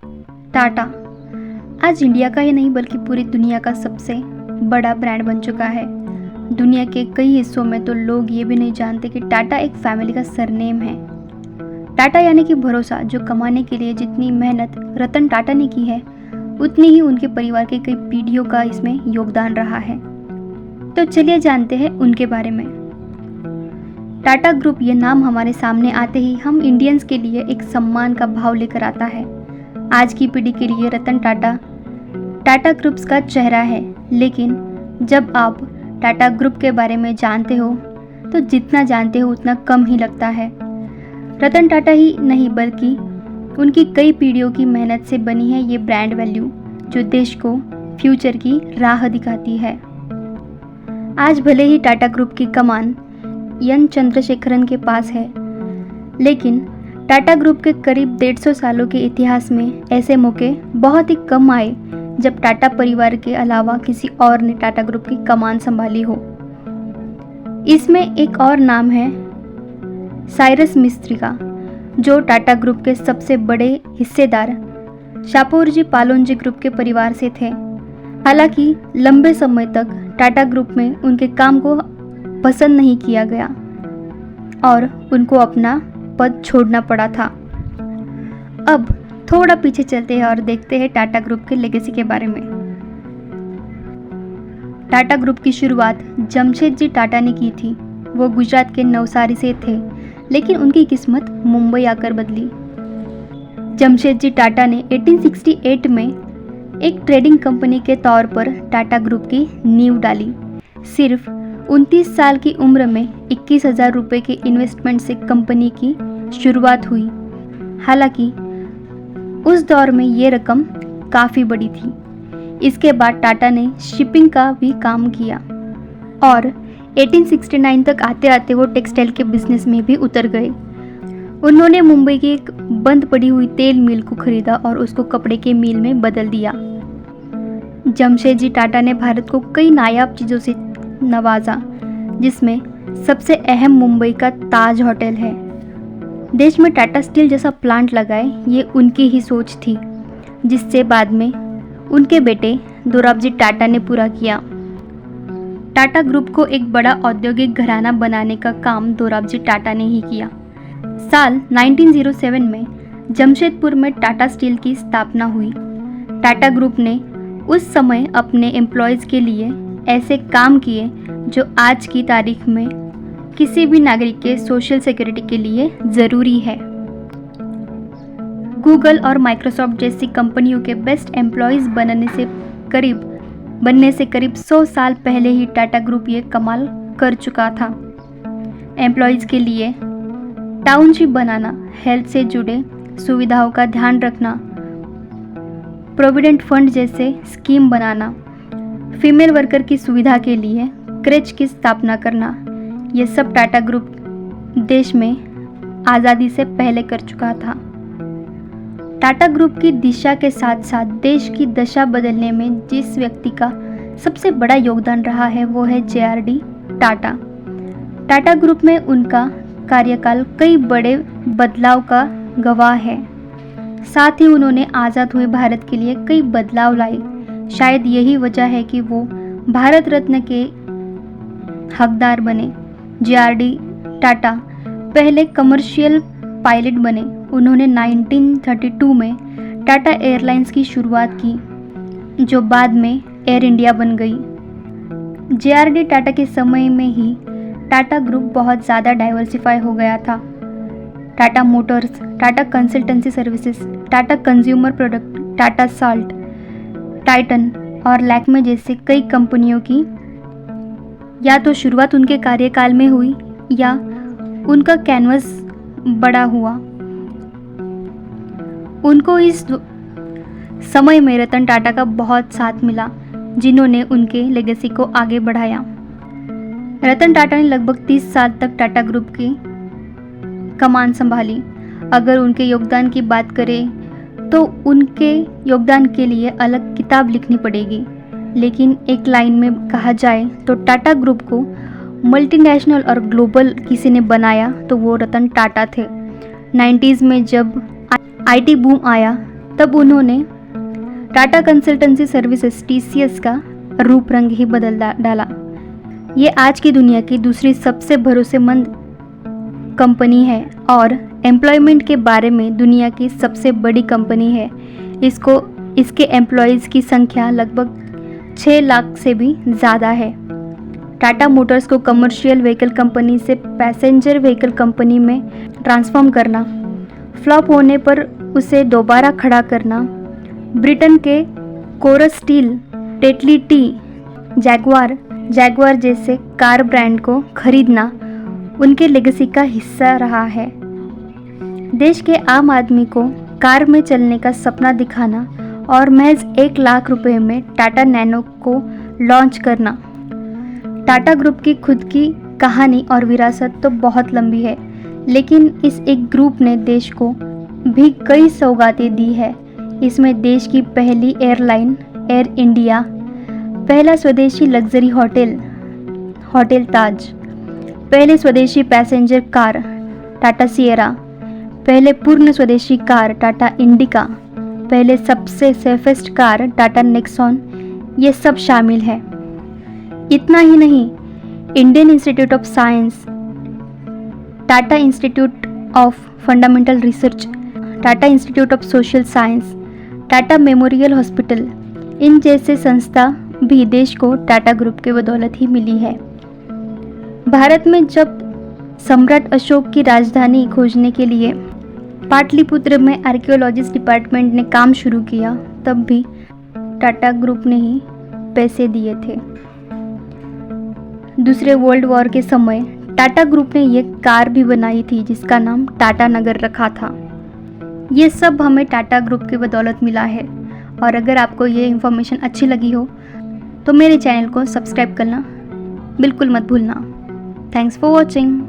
टाटा आज इंडिया का ही नहीं बल्कि पूरी दुनिया का सबसे बड़ा ब्रांड बन चुका है। दुनिया के कई हिस्सों में तो लोग ये भी नहीं जानते कि टाटा एक फैमिली का सरनेम है। टाटा यानी कि भरोसा, जो कमाने के लिए जितनी मेहनत रतन टाटा ने की है उतनी ही उनके परिवार के कई पीढ़ियों का इसमें योगदान रहा है। तो चलिए जानते हैं उनके बारे में। टाटा ग्रुप ये नाम हमारे सामने आते ही हम इंडियंस के लिए एक सम्मान का भाव लेकर आता है। आज की पीढ़ी के लिए रतन टाटा टाटा ग्रुप्स का चेहरा है, लेकिन जब आप टाटा ग्रुप के बारे में जानते हो तो जितना जानते हो उतना कम ही लगता है। रतन टाटा ही नहीं बल्कि उनकी कई पीढ़ियों की मेहनत से बनी है ये ब्रांड वैल्यू, जो देश को फ्यूचर की राह दिखाती है। आज भले ही टाटा ग्रुप की कमान एन चंद्रशेखरन के पास है, लेकिन टाटा ग्रुप के करीब 150 सालों के इतिहास में ऐसे मौके बहुत ही कम आए जब टाटा परिवार के अलावा किसी और ने टाटा ग्रुप की कमान संभाली हो। इसमें एक और नाम है साइरस मिस्त्री का, जो टाटा ग्रुप के सबसे बड़े हिस्सेदार शापूरजी पालोनजी ग्रुप के परिवार से थे। हालांकि लंबे समय तक टाटा ग्रुप में उनके काम को पसंद नहीं किया गया और उनको अपना पद छोड़ना पड़ा था। अब थोड़ा पीछे चलते हैं और देखते हैं टाटा ग्रुप के लेगेसी के बारे में। टाटा ग्रुप की शुरुआत जमशेदजी टाटा ने की थी। वो गुजरात के नवसारी से थे, लेकिन उनकी किस्मत मुंबई आकर बदली। जमशेदजी टाटा ने 1868 में एक ट्रेडिंग कंपनी के तौर पर टाटा ग्रुप की नींव डाली। सिर्फ 29 साल की उम्र में 21,000 रुपये के इन्वेस्टमेंट से कंपनी की शुरुआत हुई। हालांकि उस दौर में ये रकम काफ़ी बड़ी थी। इसके बाद टाटा ने शिपिंग का भी काम किया और 1869 तक आते आते वो टेक्सटाइल के बिजनेस में भी उतर गए। उन्होंने मुंबई की एक बंद पड़ी हुई तेल मिल को खरीदा और उसको कपड़े के मिल में बदल दिया। जमशेदजी टाटा ने भारत को कई नायाब चीज़ों से नवाजा, जिसमें सबसे अहम मुंबई का ताज होटल है। देश में टाटा स्टील जैसा प्लांट लगाए, ये उनकी ही सोच थी, जिससे बाद में उनके बेटे दोराबजी टाटा ने पूरा किया। टाटा ग्रुप को एक बड़ा औद्योगिक घराना बनाने का काम दोराबजी टाटा ने ही किया। साल 1907 में जमशेदपुर में टाटा स्टील की स्थापना हुई। टाटा ग्रुप ने उस समय अपने एम्प्लॉयज़ के लिए ऐसे काम किए जो आज की तारीख में किसी भी नागरिक के सोशल सिक्योरिटी के लिए ज़रूरी है। गूगल और माइक्रोसॉफ्ट जैसी कंपनियों के बेस्ट एम्प्लॉयज़ बनने से करीब 100 साल पहले ही टाटा ग्रुप ये कमाल कर चुका था। एम्प्लॉयज़ के लिए टाउनशिप बनाना, हेल्थ से जुड़े सुविधाओं का ध्यान रखना, प्रोविडेंट फंड जैसे स्कीम बनाना, फीमेल वर्कर की सुविधा के लिए क्रेच की स्थापना करना, ये सब टाटा ग्रुप देश में आज़ादी से पहले कर चुका था। टाटा ग्रुप की दिशा के साथ साथ देश की दशा बदलने में जिस व्यक्ति का सबसे बड़ा योगदान रहा है वो है JRD टाटा। टाटा ग्रुप में उनका कार्यकाल कई बड़े बदलाव का गवाह है। साथ ही उन्होंने आज़ाद हुए भारत के लिए कई बदलाव लाए। शायद यही वजह है कि वो भारत रत्न के हकदार बने। JRD टाटा पहले कमर्शियल पायलट बने। उन्होंने 1932 में टाटा एयरलाइंस की शुरुआत की, जो बाद में एयर इंडिया बन गई। JRD टाटा के समय में ही टाटा ग्रुप बहुत ज़्यादा डाइवर्सिफाई हो गया था। Tata Motors, Tata consultancy services, Tata consumer product, Tata salt, Titan और लैक्मे जैसे कई कंपनियों की या तो शुरुआत उनके कार्यकाल में हुई या उनका कैनवस बड़ा हुआ। उनको इस समय में रतन टाटा का बहुत साथ मिला, जिन्होंने उनके लेगेसी को आगे बढ़ाया। रतन टाटा ने लगभग 30 साल तक टाटा ग्रुप की कमान संभाली। अगर उनके योगदान की बात करें तो उनके योगदान के लिए अलग किताब लिखनी पड़ेगी, लेकिन एक लाइन में कहा जाए तो टाटा ग्रुप को मल्टीनेशनल और ग्लोबल किसी ने बनाया तो वो रतन टाटा थे। 90s में जब IT बूम आया तब उन्होंने टाटा कंसल्टेंसी सर्विसेज TCS का रूप रंग ही बदल डाला। ये आज की दुनिया की दूसरी सबसे भरोसेमंद कंपनी है और एम्प्लॉयमेंट के बारे में दुनिया की सबसे बड़ी कंपनी है। इसके एम्प्लॉयज़ की संख्या लगभग 6 लाख से भी ज़्यादा है। टाटा मोटर्स को कमर्शियल व्हीकल कंपनी से पैसेंजर व्हीकल कंपनी में ट्रांसफॉर्म करना, फ्लॉप होने पर उसे दोबारा खड़ा करना, ब्रिटेन के Corus steel, Tetley tea, Jaguar जैसे कार ब्रांड को खरीदना उनके लेगेसी का हिस्सा रहा है। देश के आम आदमी को कार में चलने का सपना दिखाना और महज 1 लाख रुपए में टाटा नैनो को लॉन्च करना। टाटा ग्रुप की खुद की कहानी और विरासत तो बहुत लंबी है, लेकिन इस एक ग्रुप ने देश को भी कई सौगातें दी है। इसमें देश की पहली एयरलाइन एयर इंडिया, पहला स्वदेशी लग्जरी होटल ताज, पहले स्वदेशी पैसेंजर कार टाटा सिएरा, पहले पूर्ण स्वदेशी कार टाटा इंडिका, पहले सबसे सेफेस्ट कार टाटा नेक्सॉन, ये सब शामिल है। इतना ही नहीं, Indian Institute of Science, Tata Institute of Fundamental Research, Tata Institute of Social Science, Tata Memorial Hospital, इन जैसे संस्था भी देश को टाटा ग्रुप के बदौलत ही मिली है। भारत में जब सम्राट अशोक की राजधानी खोजने के लिए पाटलिपुत्र में आर्कियोलॉजिस्ट डिपार्टमेंट ने काम शुरू किया, तब भी टाटा ग्रुप ने ही पैसे दिए थे। दूसरे वर्ल्ड वॉर के समय टाटा ग्रुप ने ये कार भी बनाई थी जिसका नाम टाटा नगर रखा था। ये सब हमें टाटा ग्रुप की बदौलत मिला है। और अगर आपको ये इन्फॉर्मेशन अच्छी लगी हो तो मेरे चैनल को सब्सक्राइब करना बिल्कुल मत भूलना। Thanks for watching.